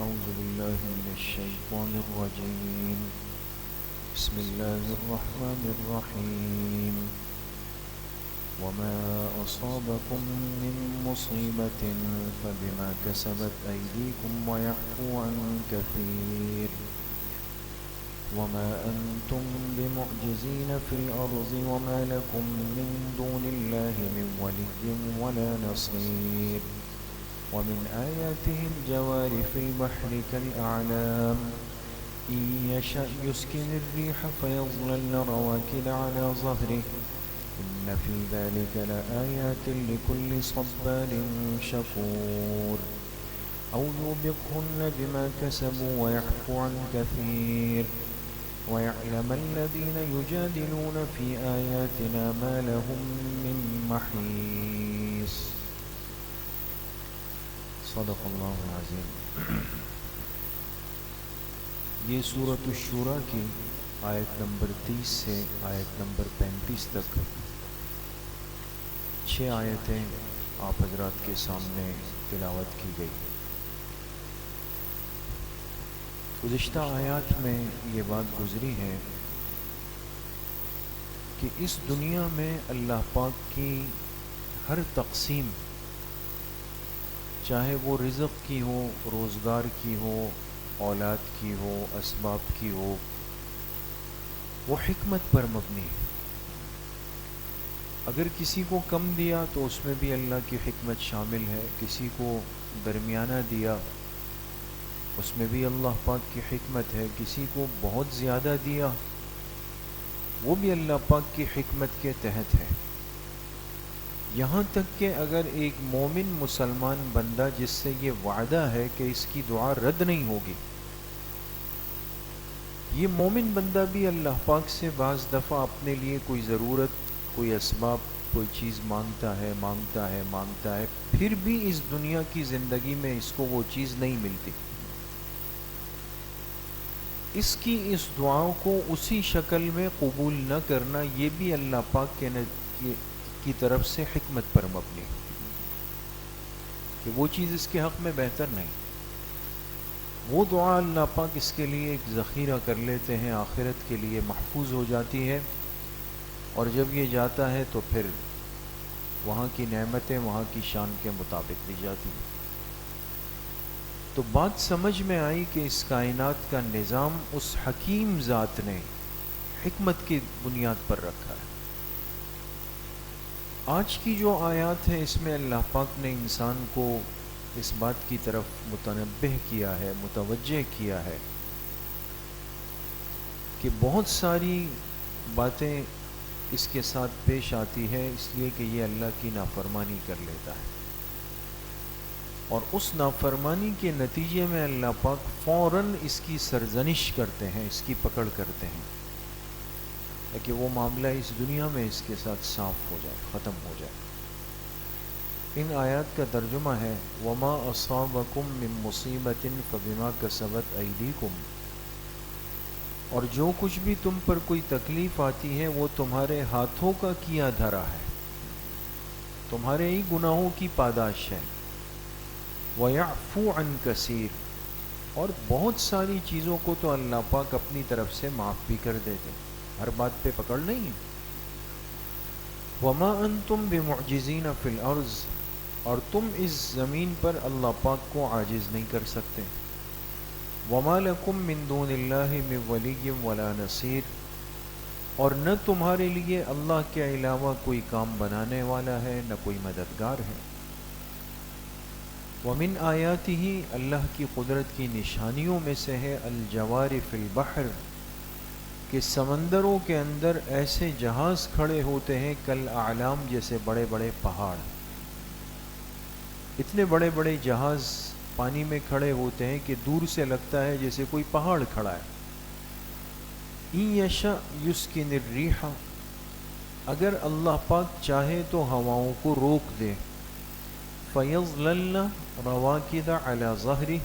أعوذ بالله من الشيطان الرجيم. بسم الله الرحمن الرحيم. وما أصابكم من مصيبة فبما كسبت أيديكم ويعفو عن كثير. وما أنتم بمعجزين في الأرض وما لكم من دون الله من ولي ولا نصير. ومن آياته الجوار في البحر كالأعلام إن يشأ يسكن الريح فيظللن رواكد على ظهره إن في ذلك لآيات لكل صبار شكور. أو يوبقهن بما كسبوا ويعفو عن كثير ويعلم الذين يجادلون في آياتنا ما لهم من محيص. صدق اللہ العظیم. یہ سورۃ الشورى کی آیت نمبر 30 سے آیت نمبر 35 تک 6 آیتیں آپ حضرات کے سامنے تلاوت کی گئی. گزشتہ آیات میں یہ بات گزری ہے کہ اس دنیا میں اللہ پاک کی ہر تقسیم، چاہے وہ رزق کی ہو، روزگار کی ہو، اولاد کی ہو، اسباب کی ہو، وہ حکمت پر مبنی ہے. اگر کسی کو کم دیا تو اس میں بھی اللہ کی حکمت شامل ہے، کسی کو درمیانہ دیا اس میں بھی اللہ پاک کی حکمت ہے، کسی کو بہت زیادہ دیا وہ بھی اللہ پاک کی حکمت کے تحت ہے. یہاں تک کہ اگر ایک مومن مسلمان بندہ جس سے یہ وعدہ ہے کہ اس کی دعا رد نہیں ہوگی، یہ مومن بندہ بھی اللہ پاک سے بعض دفعہ اپنے لیے کوئی ضرورت، کوئی اسباب، کوئی چیز مانگتا ہے، پھر بھی اس دنیا کی زندگی میں اس کو وہ چیز نہیں ملتی. اس کی اس دعاؤں کو اسی شکل میں قبول نہ کرنا یہ بھی اللہ پاک کی طرف سے حکمت پر مبنی ہے کہ وہ چیز اس کے حق میں بہتر نہیں. وہ دعا اللہ پاک اس کے لیے ایک ذخیرہ کر لیتے ہیں، آخرت کے لیے محفوظ ہو جاتی ہے، اور جب یہ جاتا ہے تو پھر وہاں کی نعمتیں وہاں کی شان کے مطابق دی جاتی ہیں. تو بات سمجھ میں آئی کہ اس کائنات کا نظام اس حکیم ذات نے حکمت کی بنیاد پر رکھا ہے. آج کی جو آیات ہے اس میں اللہ پاک نے انسان کو اس بات کی طرف متنبہ کیا ہے، متوجہ کیا ہے کہ بہت ساری باتیں اس کے ساتھ پیش آتی ہے اس لیے کہ یہ اللہ کی نافرمانی کر لیتا ہے، اور اس نافرمانی کے نتیجے میں اللہ پاک فوراً اس کی سرزنش کرتے ہیں، اس کی پکڑ کرتے ہیں تاکہ وہ معاملہ اس دنیا میں اس کے ساتھ صاف ہو جائے، ختم ہو جائے. ان آیات کا ترجمہ ہے وَمَا أَصَابَكُم مِّن مُّصِيبَةٍ فَبِمَا كَسَبَتْ أَيْدِيكُمْ، اور جو کچھ بھی تم پر کوئی تکلیف آتی ہے وہ تمہارے ہاتھوں کا کیا دھرا ہے، تمہارے ہی گناہوں کی پاداش ہے. وَيَعْفُو عَن كَثِيرٍ، اور بہت ساری چیزوں کو تو اللہ پاک اپنی طرف سے معاف بھی کر دیتے، ہر بات پہ پکڑ نہیں ہے. وَمَا أَنْتُمْ بِمُعْجِزِينَ فِي الْأَرْضِ، اور تم اس زمین پر اللہ پاک کو عاجز نہیں کر سکتے. وَمَا لَكُم مِّن دُونِ اللَّهِ مِن وَلِيٍّ وَلَا نَصِيرٍ، اور نہ تمہارے لیے اللہ کے علاوہ کوئی کام بنانے والا ہے، نہ کوئی مددگار ہے. وَمِنْ آیاتِهِ، اللہ کی قدرت کی نشانیوں میں سے ہے الجوار فی البحر، کہ سمندروں کے اندر ایسے جہاز کھڑے ہوتے ہیں کالاعلام، جیسے بڑے بڑے پہاڑ. اتنے بڑے بڑے جہاز پانی میں کھڑے ہوتے ہیں کہ دور سے لگتا ہے جیسے کوئی پہاڑ کھڑا ہے. إِن يَشَأْ يُسْكِنِ الرِّيحَ، اگر اللہ پاک چاہے تو ہواؤں کو روک دے. فَيَظْلَلْنَ رَوَاكِدَ عَلَى ظَهْرِهِ،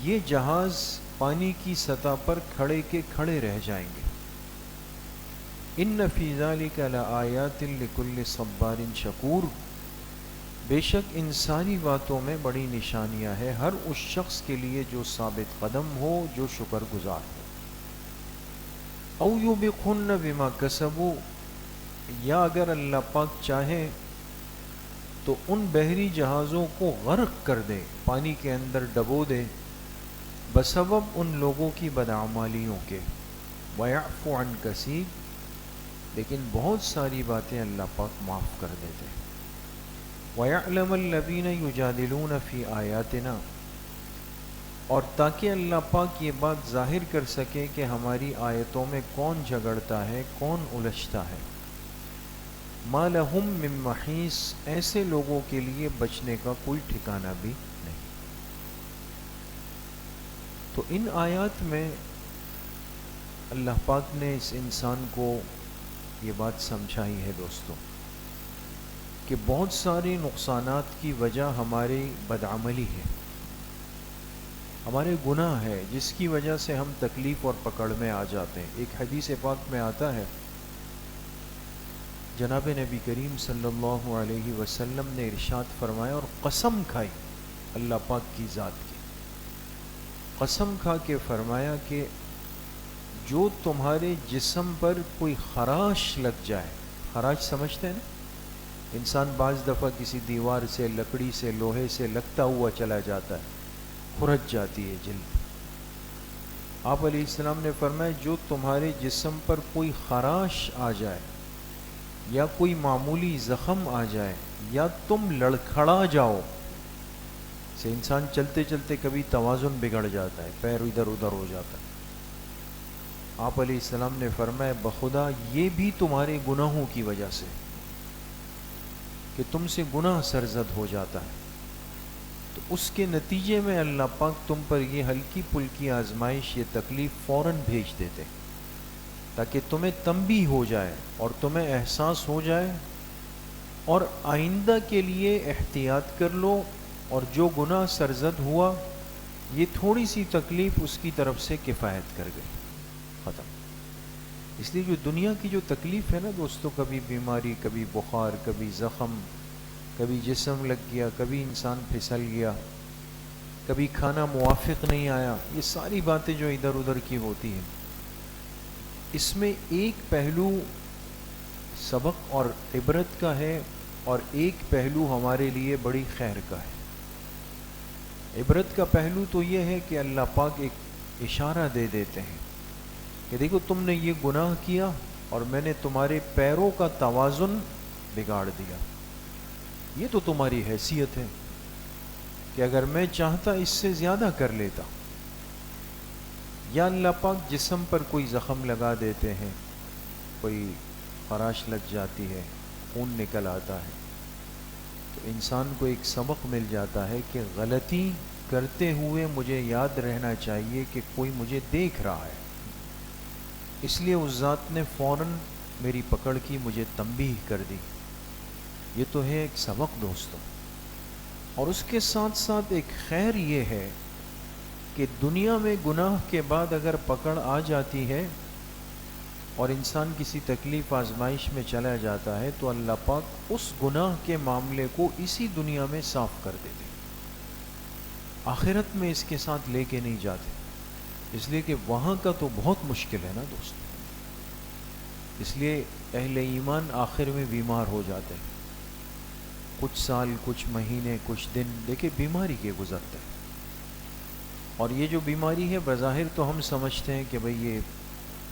یہ جہاز پانی کی سطح پر کھڑے کے کھڑے رہ جائیں گے. إِنَّ فِي ذَلِكَ لَآيَاتٍ لِكُلِّ صَبَّارٍ شَكُورٍ، بے شک ان ساری باتوں میں بڑی نشانیاں ہیں ہر اس شخص کے لیے جو ثابت قدم ہو، جو شکر گزار ہو۔ او یوبقن بما کسبوا، یا اگر اللہ پاک چاہے تو ان بحری جہازوں کو غرق کر دے، پانی کے اندر ڈبو دے، بسبب ان لوگوں کی بدعمالیوں کے۔ وَيَعْفُ عَنْ كَثِيرٍ، لیکن بہت ساری باتیں اللہ پاک معاف کر دیتے ہیں۔ وَيَعْلَمَ الَّذِينَ يُجَادِلُونَ فِي آيَاتِنَا، اور تاکہ اللہ پاک یہ بات ظاہر کر سکے کہ ہماری آیتوں میں کون جھگڑتا ہے، کون الجھتا ہے۔ مَا لَهُم مِّن مَّحِيصٍ، ایسے لوگوں کے لیے بچنے کا کوئی ٹھکانہ بھی نہیں۔ تو ان آیات میں اللہ پاک نے اس انسان کو یہ بات سمجھائی ہے دوستو کہ بہت سارے نقصانات کی وجہ ہماری بدعملی ہے، ہمارے گناہ ہے، جس کی وجہ سے ہم تکلیف اور پکڑ میں آ جاتے ہیں۔ ایک حدیث پاک میں آتا ہے، جناب نبی کریم صلی اللہ علیہ وسلم نے ارشاد فرمایا اور قسم کھائی اللہ پاک کی ذات کی، قسم کھا کے فرمایا کہ جو تمہارے جسم پر کوئی خراش لگ جائے، خراش سمجھتے ہیں نا، انسان بعض دفعہ کسی دیوار سے، لکڑی سے، لوہے سے لگتا ہوا چلا جاتا ہے، کھرچ جاتی ہے جلد۔ آپ علیہ السلام نے فرمایا جو تمہارے جسم پر کوئی خراش آ جائے یا کوئی معمولی زخم آ جائے یا تم لڑکھڑا جاؤ، سے انسان چلتے چلتے کبھی توازن بگڑ جاتا ہے، پیر ادھر ادھر ہو جاتا ہے، آپ علیہ السلام نے فرمایا بخدا یہ بھی تمہارے گناہوں کی وجہ سے کہ تم سے گناہ سرزد ہو جاتا ہے، تو اس کے نتیجے میں اللہ پاک تم پر یہ ہلکی پھلکی آزمائش، یہ تکلیف فوراً بھیج دیتے تاکہ تمہیں تنبیہ ہو جائے اور تمہیں احساس ہو جائے اور آئندہ کے لیے احتیاط کر لو، اور جو گناہ سرزد ہوا یہ تھوڑی سی تکلیف اس کی طرف سے کفایت کر گئی، ختم۔ اس لیے جو دنیا کی جو تکلیف ہے نا دوستو، کبھی بیماری، کبھی بخار، کبھی زخم، کبھی جسم لگ گیا، کبھی انسان پھسل گیا، کبھی کھانا موافق نہیں آیا، یہ ساری باتیں جو ادھر ادھر کی ہوتی ہیں، اس میں ایک پہلو سبق اور عبرت کا ہے اور ایک پہلو ہمارے لیے بڑی خیر کا ہے۔ عبرت کا پہلو تو یہ ہے کہ اللہ پاک ایک اشارہ دے دیتے ہیں کہ دیکھو تم نے یہ گناہ کیا اور میں نے تمہارے پیروں کا توازن بگاڑ دیا، یہ تو تمہاری حیثیت ہے کہ اگر میں چاہتا اس سے زیادہ کر لیتا۔ یا اللہ پاک جسم پر کوئی زخم لگا دیتے ہیں، کوئی خراش لگ جاتی ہے، خون نکل آتا ہے، تو انسان کو ایک سبق مل جاتا ہے کہ غلطی کرتے ہوئے مجھے یاد رہنا چاہیے کہ کوئی مجھے دیکھ رہا ہے، اس لیے اس ذات نے فوراً میری پکڑ کی، مجھے تنبیہ کر دی۔ یہ تو ہے ایک سبق دوستو، اور اس کے ساتھ ساتھ ایک خیر یہ ہے کہ دنیا میں گناہ کے بعد اگر پکڑ آ جاتی ہے اور انسان کسی تکلیف آزمائش میں چلا جاتا ہے تو اللہ پاک اس گناہ کے معاملے کو اسی دنیا میں صاف کر دیتے، آخرت میں اس کے ساتھ لے کے نہیں جاتے، اس لیے کہ وہاں کا تو بہت مشکل ہے نا دوست، اس لیے اہل ایمان آخر میں بیمار ہو جاتے ہیں، کچھ سال، کچھ مہینے، کچھ دن دیکھیں بیماری کے گزرتے ہیں، اور یہ جو بیماری ہے بظاہر تو ہم سمجھتے ہیں کہ بھئی یہ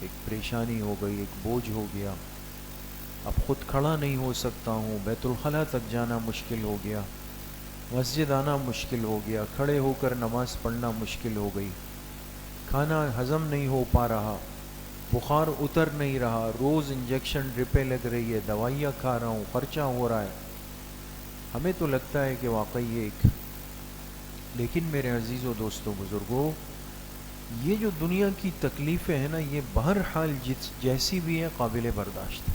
ایک پریشانی ہو گئی، ایک بوجھ ہو گیا، اب خود کھڑا نہیں ہو سکتا ہوں، بیت الخلاء تک جانا مشکل ہو گیا، مسجد آنا مشکل ہو گیا، کھڑے ہو کر نماز پڑھنا مشکل ہو گئی، کھانا ہضم نہیں ہو پا رہا، بخار اتر نہیں رہا، روز انجیکشن ڈرپیں لگ رہی ہے، دوائیاں کھا رہا ہوں، خرچہ ہو رہا ہے، ہمیں تو لگتا ہے کہ واقعی یہ ایک، لیکن میرے عزیزو دوستو بزرگو، یہ جو دنیا کی تکلیفیں ہیں نا، یہ بہرحال جیسی بھی ہے قابل برداشت ہے،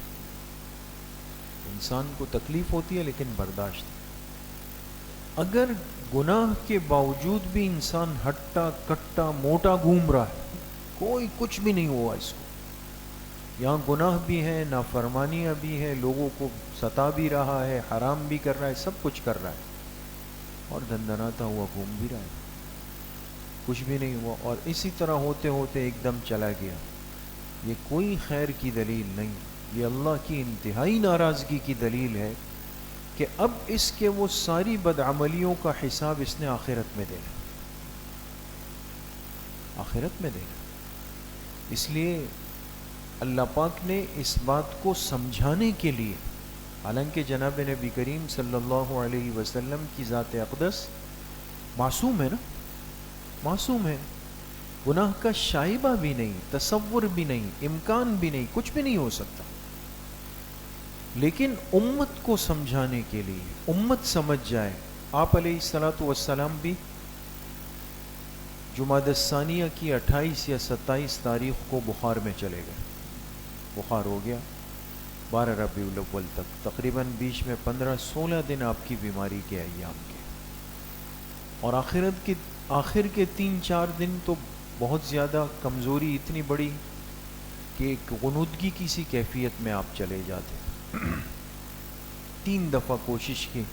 انسان کو تکلیف ہوتی ہے لیکن برداشت ہے۔ اگر گناہ کے باوجود بھی انسان ہٹا کٹا موٹا گھوم رہا ہے، کوئی کچھ بھی نہیں ہوا اس کو، یہاں گناہ بھی ہیں، نافرمانیاں بھی ہیں، لوگوں کو ستا بھی رہا ہے، حرام بھی کر رہا ہے، سب کچھ کر رہا ہے، اور دندناتا ہوا گھوم بھی رہا ہے، کچھ بھی نہیں ہوا، اور اسی طرح ہوتے ہوتے ایک دم چلا گیا۔ یہ کوئی خیر کی دلیل نہیں، یہ اللہ کی انتہائی ناراضگی کی دلیل ہے کہ اب اس کے وہ ساری بدعملیوں کا حساب اس نے آخرت میں دینا، آخرت میں دینا۔ اس لیے اللہ پاک نے اس بات کو سمجھانے کے لیے، حالانکہ جناب نبی کریم صلی اللہ علیہ وسلم کی ذات اقدس معصوم ہے نا، معصوم ہے، گناہ کا شائبہ بھی نہیں، تصور بھی نہیں، امکان بھی نہیں، کچھ بھی نہیں ہو سکتا، لیکن امت کو سمجھانے کے لیے، امت سمجھ جائے۔ آپ علیہ الصلاۃ والسلام بھی جمادی الثانیہ کی 28 یا 27 تاریخ کو بخار میں چلے گئے، بخار ہو گیا 12 ربیع الاول تک، تقریباً بیچ میں 15-16 دن آپ کی بیماری کے ایام کے، اور آخر کے 3-4 دن تو بہت زیادہ کمزوری اتنی بڑی کہ ایک غنودگی کی سی کیفیت میں آپ چلے جاتے۔ 3 دفعہ کوشش کی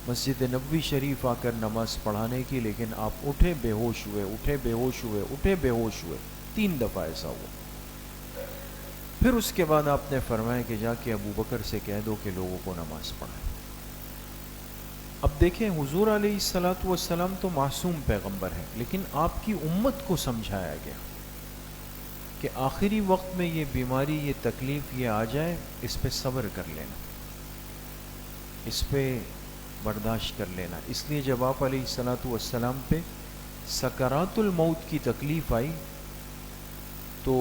مسجد نبوی شریف آ کر نماز پڑھانے کی، لیکن آپ اٹھے بے ہوش ہوئے، اٹھے بے ہوش ہوئے، اٹھے بے ہوش ہوئے، 3 دفعہ ایسا ہوا۔ پھر اس کے بعد آپ نے فرمایا کہ جا کے ابو بکر سے کہہ دو کہ لوگوں کو نماز پڑھائیں۔ اب دیکھیں، حضور علیہ الصلاۃ والسلام تو معصوم پیغمبر ہیں، لیکن آپ کی امت کو سمجھایا گیا کہ آخری وقت میں یہ بیماری، یہ تکلیف یہ آ جائے، اس پہ صبر کر لینا، اس پہ برداشت کر لینا۔ اس لیے جب آپ علیہ الصلاۃ والسلام پہ سکرات الموت کی تکلیف آئی تو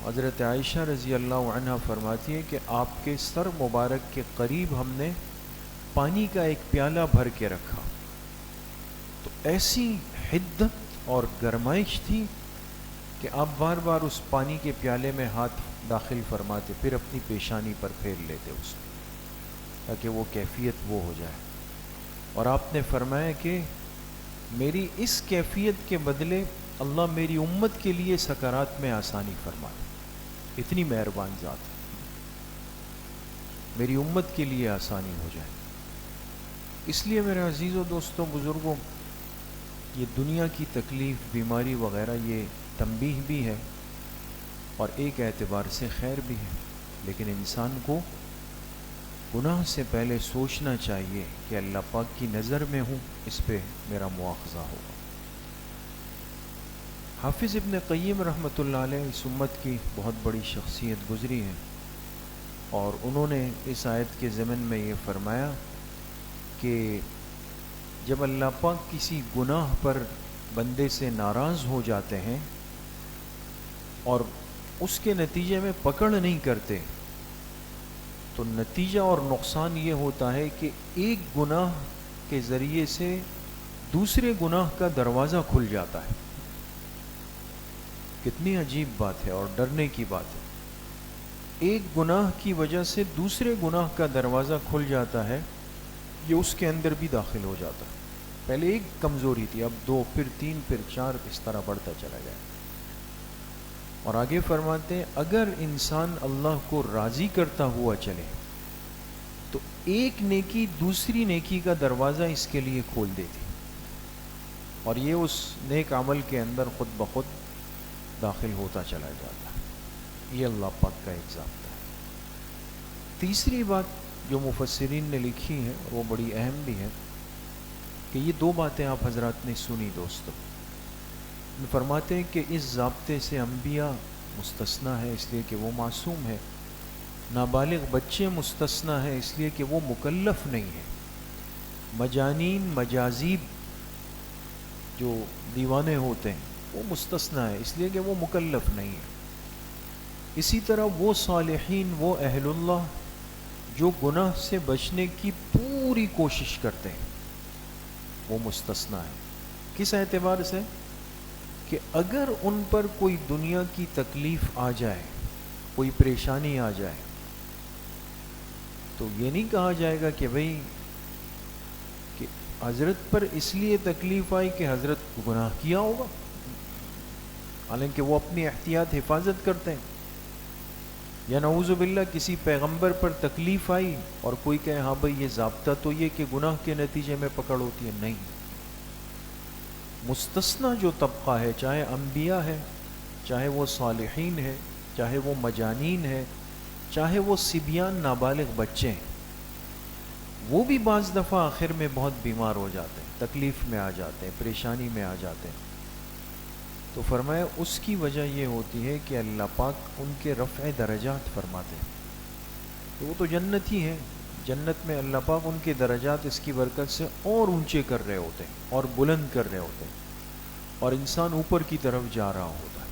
حضرت عائشہ رضی اللہ عنہا فرماتی ہے کہ آپ کے سر مبارک کے قریب ہم نے پانی کا ایک پیالہ بھر کے رکھا، تو ایسی حدت اور گرمائش تھی کہ آپ بار بار اس پانی کے پیالے میں ہاتھ داخل فرماتے، پھر اپنی پیشانی پر پھیر لیتے اس کو، تاکہ وہ کیفیت وہ ہو جائے، اور آپ نے فرمایا کہ میری اس کیفیت کے بدلے اللہ میری امت کے لیے سکرات میں آسانی فرمائے، اتنی مہربان ذات ہے، میری امت کے لیے آسانی ہو جائے۔ اس لیے میرے عزیز و دوستوں، بزرگوں، یہ دنیا کی تکلیف، بیماری وغیرہ یہ تنبیہ بھی ہے اور ایک اعتبار سے خیر بھی ہے، لیکن انسان کو گناہ سے پہلے سوچنا چاہیے کہ اللہ پاک کی نظر میں ہوں، اس پہ میرا مواخذہ ہوگا۔ حافظ ابن قیم رحمۃ اللہ علیہ اس امت کی بہت بڑی شخصیت گزری ہے، اور انہوں نے اس آیت کے ضمن میں یہ فرمایا کہ جب اللہ پاک کسی گناہ پر بندے سے ناراض ہو جاتے ہیں اور اس کے نتیجے میں پکڑ نہیں کرتے، تو نتیجہ اور نقصان یہ ہوتا ہے کہ ایک گناہ کے ذریعے سے دوسرے گناہ کا دروازہ کھل جاتا ہے۔ کتنی عجیب بات ہے اور ڈرنے کی بات ہے، ایک گناہ کی وجہ سے دوسرے گناہ کا دروازہ کھل جاتا ہے، یہ اس کے اندر بھی داخل ہو جاتا ہے۔ پہلے ایک کمزوری تھی، اب 2، پھر 3، پھر 4، اس طرح بڑھتا چلا جائے۔ اور آگے فرماتے ہیں اگر انسان اللہ کو راضی کرتا ہوا چلے تو ایک نیکی دوسری نیکی کا دروازہ اس کے لیے کھول دیتی، اور یہ اس نیک عمل کے اندر خود بخود داخل ہوتا چلا جاتا ہے۔ یہ اللہ پاک کا ایک ضابطہ ہے۔ تیسری بات جو مفسرین نے لکھی ہے اور وہ بڑی اہم بھی ہے، کہ یہ 2 باتیں آپ حضرات نے سنی دوستو، فرماتے ہیں کہ اس ضابطے سے انبیاء مستثنا ہے اس لیے کہ وہ معصوم ہے، نابالغ بچے مستثنا ہے اس لیے کہ وہ مکلف نہیں ہے، مجانین مجازیب جو دیوانے ہوتے ہیں وہ مستثنا ہے اس لیے کہ وہ مکلف نہیں ہے۔ اسی طرح وہ صالحین، وہ اہل اللہ جو گناہ سے بچنے کی پوری کوشش کرتے ہیں، وہ مستثنا ہے۔ کس اعتبار سے؟ کہ اگر ان پر کوئی دنیا کی تکلیف آ جائے، کوئی پریشانی آ جائے، تو یہ نہیں کہا جائے گا کہ بھئی کہ حضرت پر اس لیے تکلیف آئی کہ حضرت گناہ کیا ہوگا، حالانکہ وہ اپنی احتیاط حفاظت کرتے ہیں، یا نعوذ باللہ کسی پیغمبر پر تکلیف آئی اور کوئی کہے ہاں بھائی یہ ضابطہ تو یہ کہ گناہ کے نتیجے میں پکڑ ہوتی ہے، نہیں. مستثنی جو طبقہ ہے، چاہے انبیاء ہے، چاہے وہ صالحین ہے، چاہے وہ مجانین ہے، چاہے وہ صبیان نابالغ بچے ہیں، وہ بھی بعض دفعہ آخر میں بہت بیمار ہو جاتے ہیں، تکلیف میں آ جاتے ہیں، پریشانی میں آ جاتے ہیں. تو فرمایا اس کی وجہ یہ ہوتی ہے کہ اللہ پاک ان کے رفع درجات فرماتے ہیں. تو وہ تو جنتی ہیں، جنت میں اللہ پاک ان کے درجات اس کی برکت سے اور اونچے کر رہے ہوتے ہیں اور بلند کر رہے ہوتے ہیں، اور انسان اوپر کی طرف جا رہا ہوتا ہے.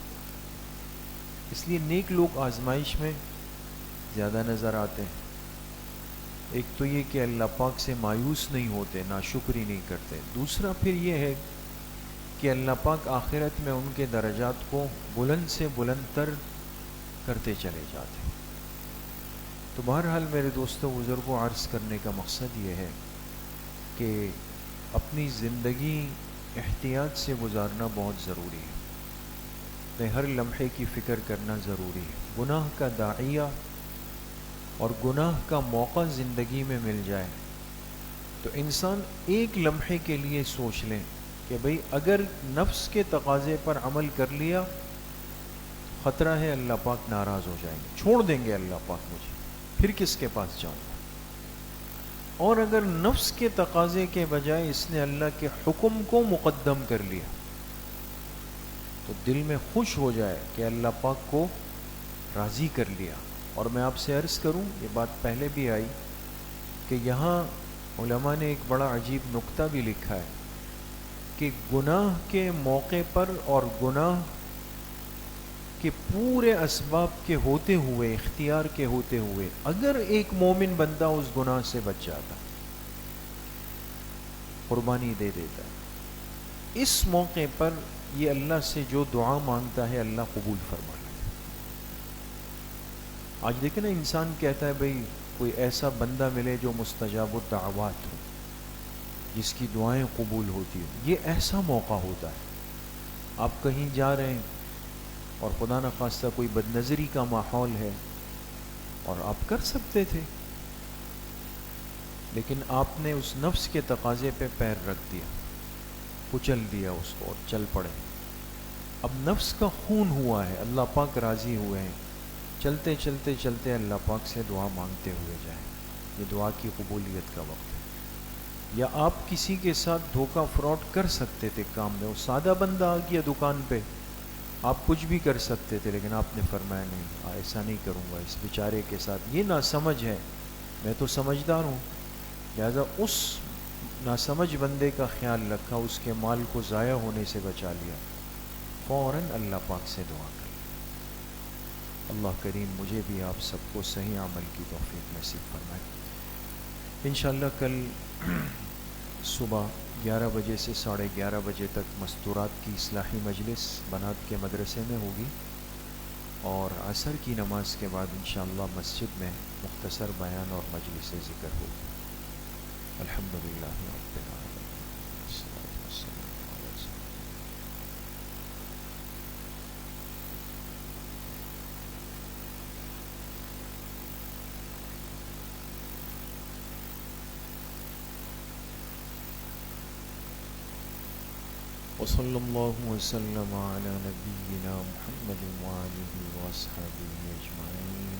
اس لیے نیک لوگ آزمائش میں زیادہ نظر آتے ہیں. ایک تو یہ کہ اللہ پاک سے مایوس نہیں ہوتے، ناشکری نہیں کرتے. دوسرا پھر یہ ہے کہ اللہ پاک آخرت میں ان کے درجات کو بلند سے بلند تر کرتے چلے جاتے ہیں. تو بہرحال میرے دوستوں بزرگوں، عرض کرنے کا مقصد یہ ہے کہ اپنی زندگی احتیاط سے گزارنا بہت ضروری ہے. ہر لمحے کی فکر کرنا ضروری ہے. گناہ کا داعیہ اور گناہ کا موقع زندگی میں مل جائے تو انسان ایک لمحے کے لیے سوچ لیں کہ بھئی اگر نفس کے تقاضے پر عمل کر لیا خطرہ ہے اللہ پاک ناراض ہو جائیں گے، چھوڑ دیں گے اللہ پاک مجھے، پھر کس کے پاس جاؤں گا. اور اگر نفس کے تقاضے کے بجائے اس نے اللہ کے حکم کو مقدم کر لیا تو دل میں خوش ہو جائے کہ اللہ پاک کو راضی کر لیا. اور میں آپ سے عرض کروں، یہ بات پہلے بھی آئی کہ یہاں علماء نے ایک بڑا عجیب نکتہ بھی لکھا ہے کہ گناہ کے موقع پر اور گناہ کے پورے اسباب کے ہوتے ہوئے، اختیار کے ہوتے ہوئے، اگر ایک مومن بندہ اس گناہ سے بچ جاتا، قربانی دے دیتا ہے، اس موقع پر یہ اللہ سے جو دعا مانگتا ہے اللہ قبول فرما لیتا ہے. آج دیکھیں نا، انسان کہتا ہے بھئی کوئی ایسا بندہ ملے جو مستجاب الدعوات ہو، جس کی دعائیں قبول ہوتی ہوں. یہ ایسا موقع ہوتا ہے، آپ کہیں جا رہے ہیں اور خدا نخواستہ کوئی بد نظری کا ماحول ہے اور آپ کر سکتے تھے، لیکن آپ نے اس نفس کے تقاضے پہ پیر رکھ دیا، کچل دیا اس کو اور چل پڑے. اب نفس کا خون ہوا ہے، اللہ پاک راضی ہوئے ہیں، چلتے چلتے چلتے اللہ پاک سے دعا مانگتے ہوئے جائیں. یہ دعا کی قبولیت کا وقت ہے. یا آپ کسی کے ساتھ دھوکہ فراڈ کر سکتے تھے کام میں، وہ سادہ بندہ آ گیا دکان پہ، آپ کچھ بھی کر سکتے تھے، لیکن آپ نے فرمایا نہیں، ایسا نہیں کروں گا اس بیچارے کے ساتھ، یہ ناسمجھ ہے، میں تو سمجھدار ہوں. لہذا اس ناسمجھ بندے کا خیال رکھا، اس کے مال کو ضائع ہونے سے بچا لیا، فوراً اللہ پاک سے دعا کر. اللہ کریم مجھے بھی آپ سب کو صحیح عمل کی توفیق نصیب فرمائے. انشاءاللہ کل صبح 11 بجے سے 11:30 بجے تک مستورات کی اصلاحی مجلس بنات کے مدرسے میں ہوگی، اور عصر کی نماز کے بعد انشاءاللہ مسجد میں مختصر بیان اور مجلس ذکر ہوگی. الحمدللہ رب العالمین، والصلاۃ والسلام علی سیدنا. وصلی اللہ وسلم علی نبینا محمد وآلہ وصحبہ اجمعین.